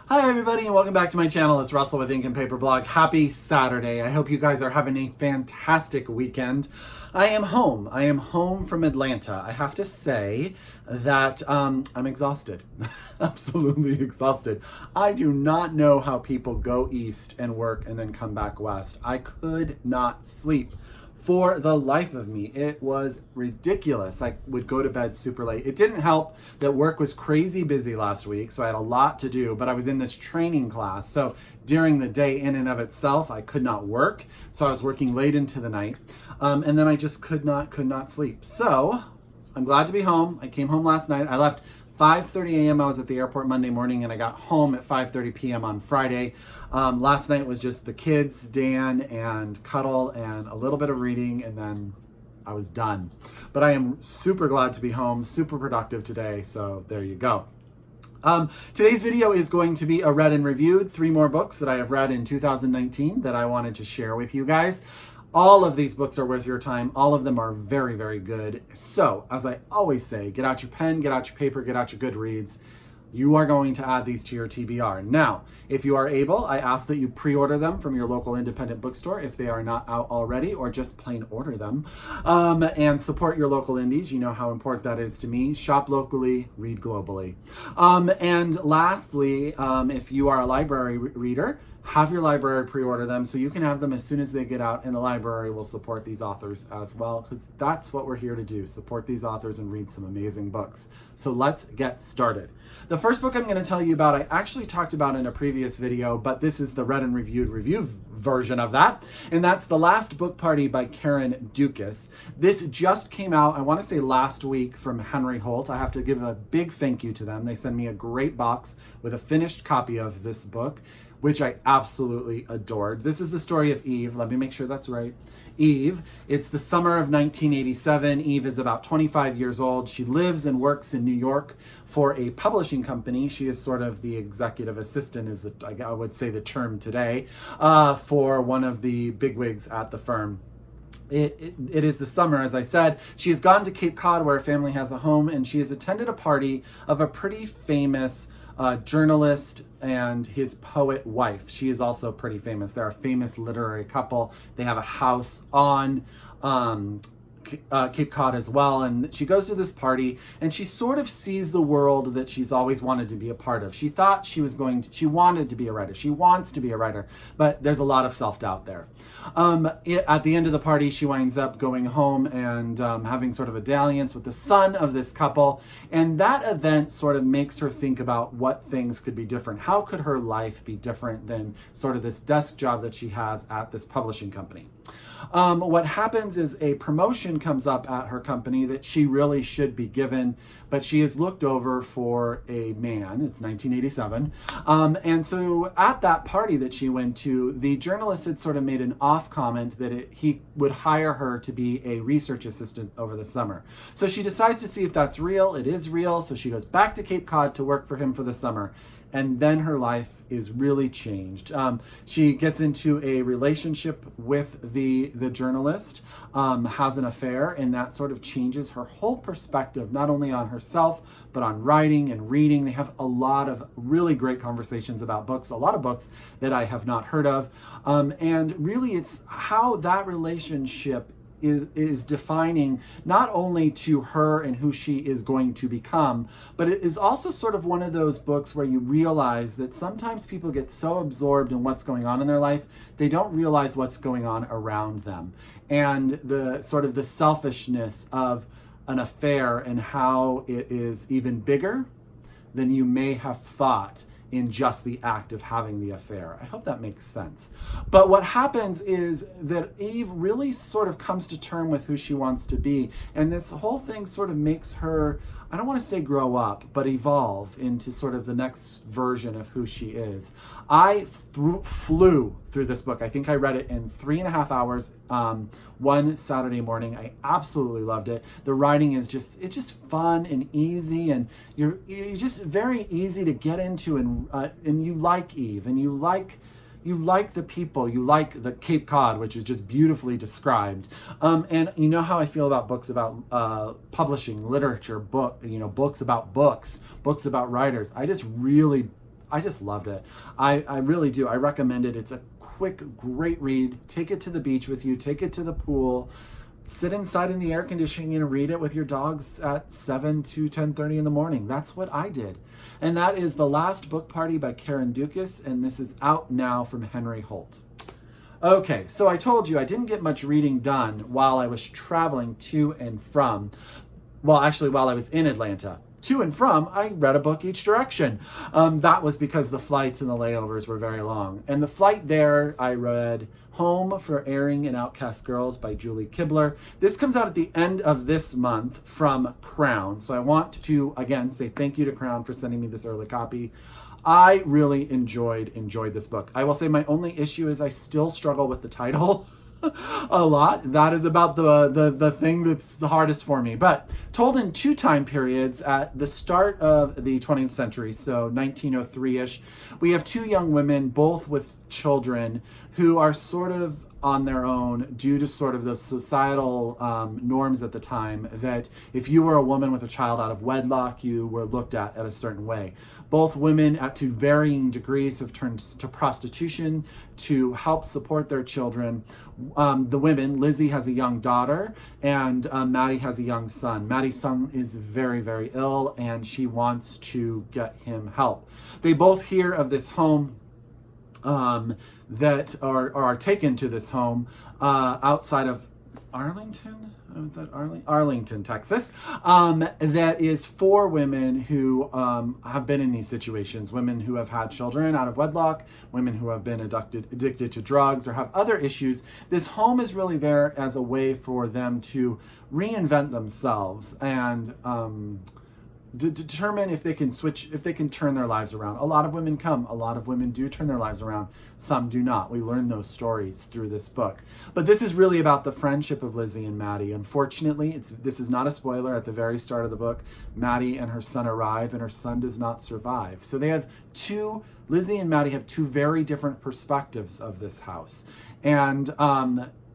Hi everybody and welcome back to my channel. It's Russell with Ink and Paper Blog. Happy Saturday. I hope you guys are having a fantastic weekend. I am home. I am home from Atlanta. I have to say that I'm exhausted. Absolutely exhausted. I do not know how people go east and work and then come back west. I could not sleep. For the life of me, it was ridiculous. I would go to bed super late. It didn't help that work was crazy busy last week, so I had a lot to do, but I was in this training class. So during the day in and of itself, I could not work. So I was working late into the night. And then I just could not sleep. So I'm glad to be home. I came home last night. I left 5:30 a.m. I was at the airport Monday morning and I got home at 5:30 p.m. on Friday. Last night was just the kids, Dan, and Cuddle, and a little bit of reading, and then I was done. But I am super glad to be home, super productive today, so there you go. Today's video is going to be a read and reviewed, 3 more books that I have read in 2019 that I wanted to share with you guys. All of these books are worth your time. All of them are very, very good. So, as I always say, get out your pen, get out your paper, get out your Goodreads. You are going to add these to your TBR. Now, if you are able, I ask that you pre-order them from your local independent bookstore if they are not out already, or just plain order them. And support your local indies. You know how important that is to me. Shop locally, read globally. And lastly, if you are a library reader, have your library pre-order them so you can have them as soon as they get out, and the library will support these authors as well, because that's what we're here to do, support these authors and read some amazing books. So let's get started. The first book I'm going to tell you about, I actually talked about in a previous video, but this is the read and reviewed review version of that, and that's The Last Book Party by Karen Dukess. This just came out, I want to say last week, from Henry Holt. I have to give a big thank you to them. They sent me a great box with a finished copy of this book, which I absolutely adored. This is the story of Eve. Let me make sure that's right. Eve. It's the summer of 1987. Eve is about 25 years old. She lives and works in New York for a publishing company. She is sort of the executive assistant, is I would say the term today, for one of the bigwigs at the firm. It is the summer, as I said. She has gone to Cape Cod, where her family has a home, and she has attended a party of a pretty famous journalist and his poet wife. She is also pretty famous. They're a famous literary couple. They have a house on Cape Cod as well, and she goes to this party and she sort of sees the world that she's always wanted to be a part of. She thought she wanted to be a writer. She wants to be a writer, but there's a lot of self-doubt there. At the end of the party, she winds up going home and having sort of a dalliance with the son of this couple, and that event sort of makes her think about what things could be different. How could her life be different than sort of this desk job that she has at this publishing company? What happens is a promotion comes up at her company that she really should be given, but she is looked over for a man. It's 1987. And so at that party that she went to, the journalist had sort of made an off comment that he would hire her to be a research assistant over the summer. So she decides to see if that's real. It is real. So she goes back to Cape Cod to work for him for the summer. And then her life is really changed. She gets into a relationship with the journalist, has an affair, and that sort of changes her whole perspective, not only on herself, but on writing and reading. They have a lot of really great conversations about books, a lot of books that I have not heard of. And really it's how that relationship is defining not only to her and who she is going to become, but it is also sort of one of those books where you realize that sometimes people get so absorbed in what's going on in their life, they don't realize what's going on around them. And the sort of the selfishness of an affair and how it is even bigger than you may have thought in just the act of having the affair. I hope that makes sense. But what happens is that Eve really sort of comes to terms with who she wants to be. And this whole thing sort of makes her, I don't want to say grow up, but evolve into sort of the next version of who she is. I flew through this book. I think I read it in 3.5 hours, one Saturday morning. I absolutely loved it. The writing is it's just fun and easy, and you're just very easy to get into, and you like Eve, and you like the people, you like the Cape Cod, which is just beautifully described. And you know how I feel about books about publishing, literature, books about books about writers. I just really I just loved it. I really do. I recommend it. It's a quick, great read. Take it to the beach with you. Take it to the pool. Sit inside in the air conditioning and read it with your dogs at 7 to 10:30 in the morning. That's what I did. And that is The Last Book Party by Karen Dukess, and this is out now from Henry Holt. Okay, so I told you I didn't get much reading done while I was traveling to and from. Well, actually, while I was in Atlanta. To and from, I read a book each direction. That was because the flights and the layovers were very long. And the flight there, I read Home for Erring and Outcast Girls by Juliet Kibler. This comes out at the end of this month from Crown. So I want to, again, say thank you to Crown for sending me this early copy. I really enjoyed this book. I will say my only issue is I still struggle with the title. A lot. That is about the thing that's the hardest for me. But told in two time periods at the start of the 20th century, so 1903-ish, we have two young women, both with children, who are sort of on their own due to sort of the societal norms at the time that if you were a woman with a child out of wedlock, you were looked at a certain way. Both women, to varying degrees, have turned to prostitution to help support their children. The women, Lizzie has a young daughter, and Maddie has a young son. Maddie's son is very, very ill, and she wants to get him help. They both hear of this home that are taken to this home outside of Arlington. Was that Arlington, Texas? That is for women who have been in these situations, women who have had children out of wedlock, women who have been addicted to drugs or have other issues. This home is really there as a way for them to reinvent themselves and determine if they can turn their lives around. A lot of women come. A lot of women do turn their lives around. Some do not. We learn those stories through this book. But this is really about the friendship of Lizzie and Maddie. Unfortunately, this is not a spoiler. At the very start of the book, Maddie and her son arrive, and her son does not survive. So Lizzie and Maddie have two very different perspectives of this house. And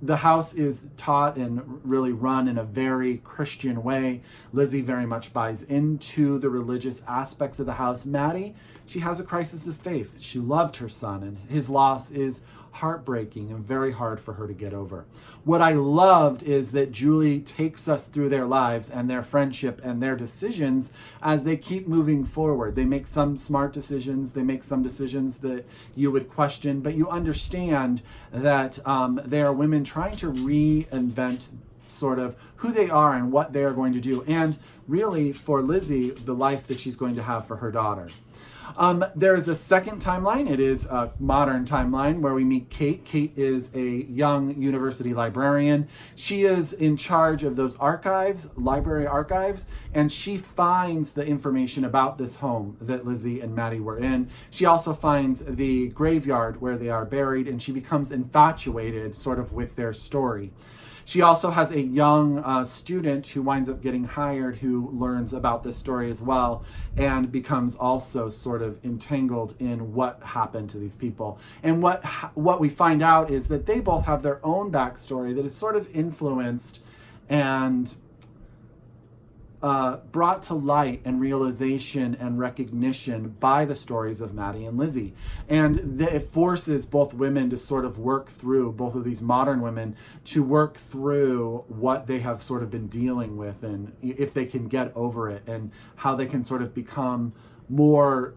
the house is taught and really run in a very Christian way. Lizzie very much buys into the religious aspects of the house. Maddie, she has a crisis of faith. She loved her son, and his loss is heartbreaking and very hard for her to get over. What I loved is that Julie takes us through their lives and their friendship and their decisions as they keep moving forward. They make some smart decisions. They make some decisions that you would question, but you understand that they are women trying to reinvent sort of who they are and what they are going to do. And really, for Lizzie, the life that she's going to have for her daughter. There is a second timeline. It is a modern timeline where we meet Kate. Kate is a young university librarian. She is in charge of those archives, library archives, and she finds the information about this home that Lizzie and Maddie were in. She also finds the graveyard where they are buried, and she becomes infatuated sort of with their story. She also has a young student who winds up getting hired who learns about this story as well and becomes also sort of entangled in what happened to these people. And what we find out is that they both have their own backstory that is sort of influenced and brought to light and realization and recognition by the stories of Maddie and Lizzie. And it forces both women to sort of work through, both of these modern women, to work through what they have sort of been dealing with and if they can get over it and how they can sort of become more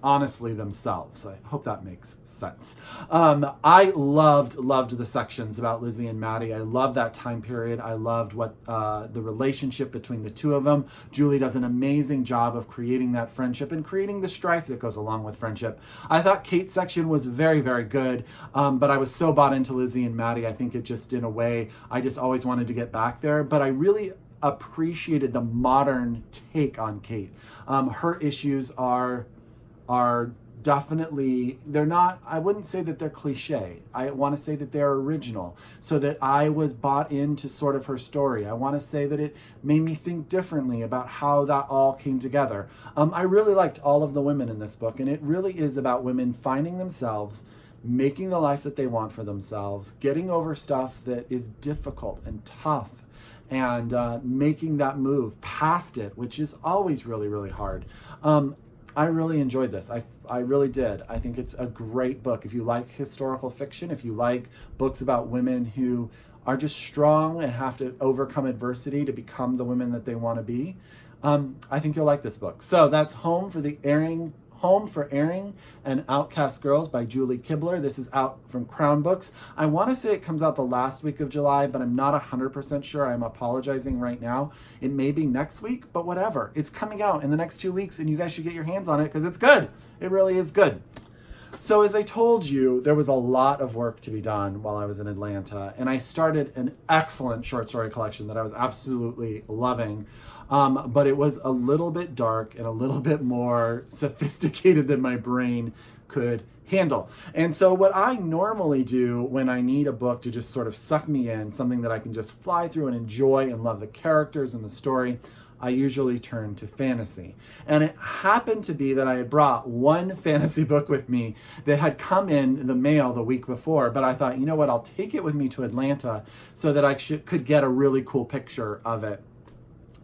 honestly themselves. I hope that makes sense. I loved the sections about Lizzie and Maddie. I loved that time period. I loved what the relationship between the two of them. Julie does an amazing job of creating that friendship and creating the strife that goes along with friendship. I thought Kate's section was very, very good, but I was so bought into Lizzie and Maddie. I think it just, in a way, I just always wanted to get back there, but I really appreciated the modern take on Kate. Her issues are definitely, they're not, I wouldn't say that they're cliche. I want to say that they're original, so that I was bought into sort of her story. I want to say that it made me think differently about how that all came together. I really liked all of the women in this book, and it really is about women finding themselves, making the life that they want for themselves, getting over stuff that is difficult and tough, and making that move past it, which is always really, really hard. I really enjoyed this. I really did. I think it's a great book. If you like historical fiction, if you like books about women who are just strong and have to overcome adversity to become the women that they want to be, I think you'll like this book. So that's Home for Erring and Outcast Girls by Julie Kibler. This is out from Crown Books. I want to say it comes out the last week of July, but I'm not 100% sure. I'm apologizing right now. It may be next week, but whatever. It's coming out in the next 2 weeks, and you guys should get your hands on it because it's good. It really is good. So as I told you, there was a lot of work to be done while I was in Atlanta, and I started an excellent short story collection that I was absolutely loving. But it was a little bit dark and a little bit more sophisticated than my brain could handle. And so what I normally do when I need a book to just sort of suck me in, something that I can just fly through and enjoy and love the characters and the story, I usually turn to fantasy. And it happened to be that I had brought one fantasy book with me that had come in the mail the week before, but I thought, you know what, I'll take it with me to Atlanta so that I could get a really cool picture of it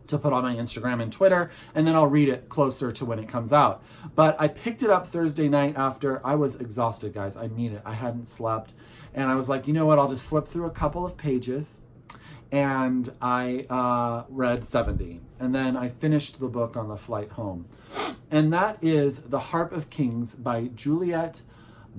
to put on my Instagram and Twitter, and then I'll read it closer to when it comes out. But I picked it up Thursday night after I was exhausted, guys. I mean it. I hadn't slept. And I was like, you know what, I'll just flip through a couple of pages. And I read 70. And then I finished the book on the flight home. And that is The Harp of Kings by Juliet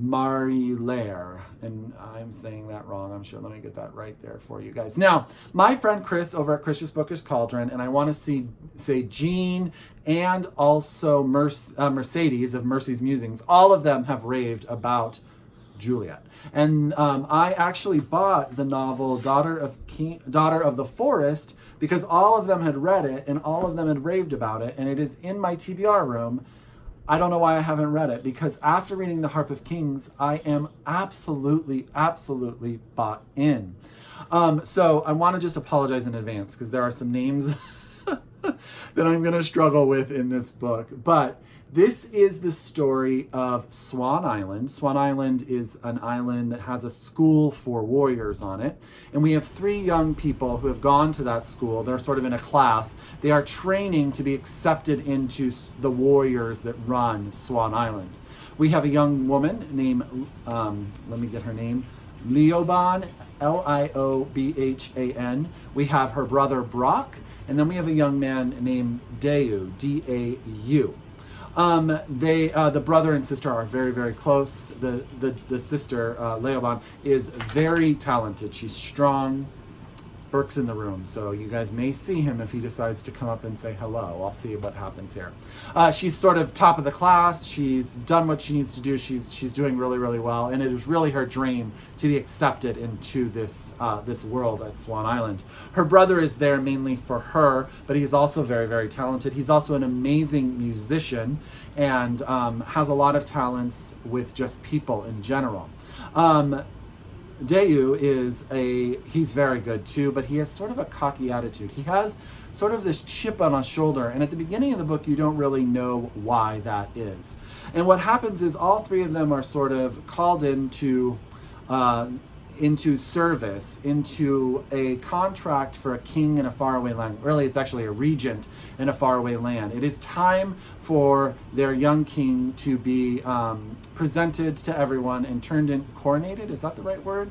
Marillier. And I'm saying that wrong, I'm sure. Let me get that right there for you guys. Now, my friend Chris over at Chris's Booker's Cauldron, and I want to say Jean and also Mercedes of Mercy's Musings, all of them have raved about Juliet. And I actually bought the novel Daughter of the Forest because all of them had read it and all of them had raved about it, and it is in my TBR room. I don't know why I haven't read it, because after reading The Harp of Kings, I am absolutely bought in. So I want to just apologize in advance because there are some names that I'm going to struggle with in this book. But this is the story of Swan Island. Swan Island is an island that has a school for warriors on it. And we have 3 young people who have gone to that school. They're sort of in a class. They are training to be accepted into the warriors that run Swan Island. We have a young woman named, let me get her name, Liobhan, Liobhan. We have her brother Brock. And then we have a young man named Dau, D-A-U. The brother and sister are very, very close. The sister, Liobhan, is very talented. She's strong. Burke's in the room, so you guys may see him if he decides to come up and say hello. I'll see what happens here. She's sort of top of the class. She's done what she needs to do. She's doing really, really well, and it is really her dream to be accepted into this world at Swan Island. Her brother is there mainly for her, but he's also very, very talented. He's also an amazing musician and has a lot of talents with just people in general. Dau he's very good too, but he has sort of a cocky attitude. He has sort of this chip on his shoulder, and at the beginning of the book, you don't really know why that is. And what happens is all 3 of them are sort of called into service, into a contract for a king in a faraway land. Really, it's actually a regent in a faraway land. It is time for their young king to be presented to everyone and coronated, is that the right word?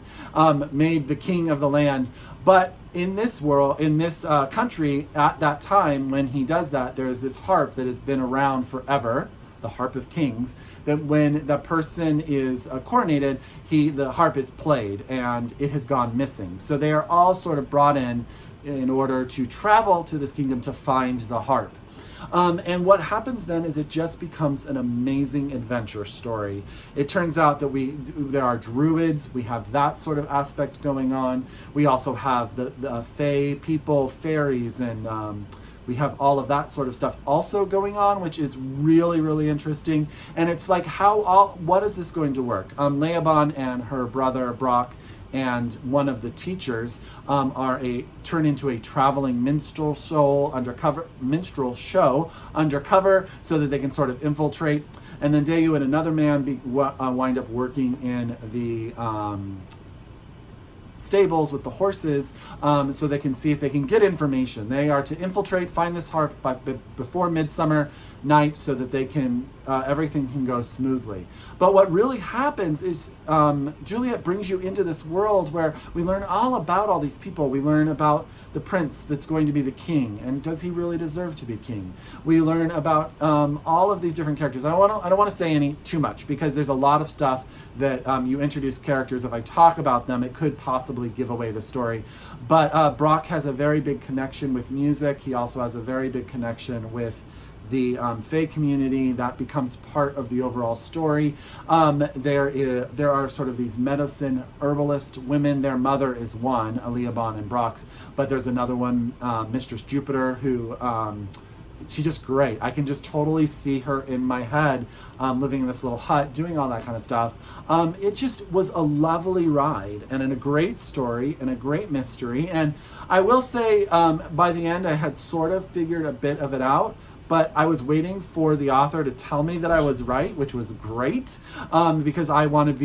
Made the king of the land. But in this world, in this country, at that time when he does that, there is this harp that has been around forever, the Harp of Kings, that when the person is coronated, the harp is played and it has gone missing. So they are all sort of brought in order to travel to this kingdom to find the harp. And what happens then is it just becomes an amazing adventure story. It turns out that there are druids. We have that sort of aspect going on. We also have the fae people, fairies, and we have all of that sort of stuff also going on, which is really, really interesting. And it's like, what is this going to work? Liobhan and her brother Brock and one of the teachers turn into a traveling minstrel show undercover, so that they can sort of infiltrate. And then Dau and another man wind up working in the stables with the horses, so they can see if they can get information. They are to infiltrate, find this harp before midsummer night so that they can everything can go smoothly. But what really happens is Juliet brings you into this world where we learn all about all these people. We learn about the prince that's going to be the king, and does he really deserve to be king? We learn about all of these different characters. I don't want to say any too much because there's a lot of stuff that you introduce characters. If I talk about them, it could possibly give away the story. But Brock has a very big connection with music. He also has a very big connection with the Fae community. That becomes part of the overall story. There are sort of these medicine herbalist women. Their mother is one, Aleabon and Brox, but there's another one, Mistress Jupiter, who she's just great. I can just totally see her in my head, living in this little hut, doing all that kind of stuff. It just was a lovely ride and a great story and a great mystery. And I will say, by the end, I had sort of figured a bit of it out, but I was waiting for the author to tell me that I was right, which was great, because I wanted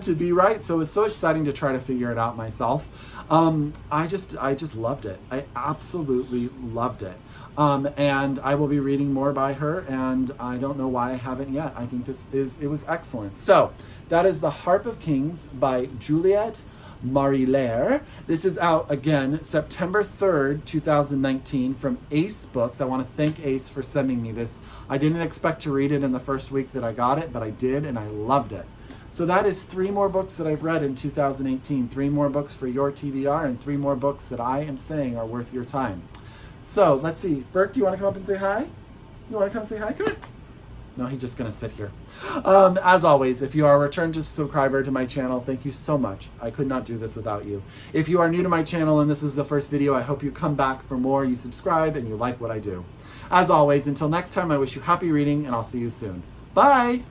to be right. So it was so exciting to try to figure it out myself. I just loved it. I absolutely loved it. And I will be reading more by her, and I don't know why I haven't yet. I think it was excellent. So that is The Harp of Kings by Juliet Marillier. This is out again September 3rd, 2019 from Ace Books. I want to thank Ace for sending me this. I didn't expect to read it in the first week that I got it, but I did, and I loved it. So that is 3 more books that I've read in 2018, 3 more books for your TBR, and 3 more books that I am saying are worth your time. So let's see. Burke, do you want to come up and say hi? You want to come say hi? Come on. No, he's just going to sit here. As always, if you are a return subscriber to my channel, thank you so much. I could not do this without you. If you are new to my channel and this is the first video, I hope you come back for more, you subscribe, and you like what I do. As always, until next time, I wish you happy reading, and I'll see you soon. Bye!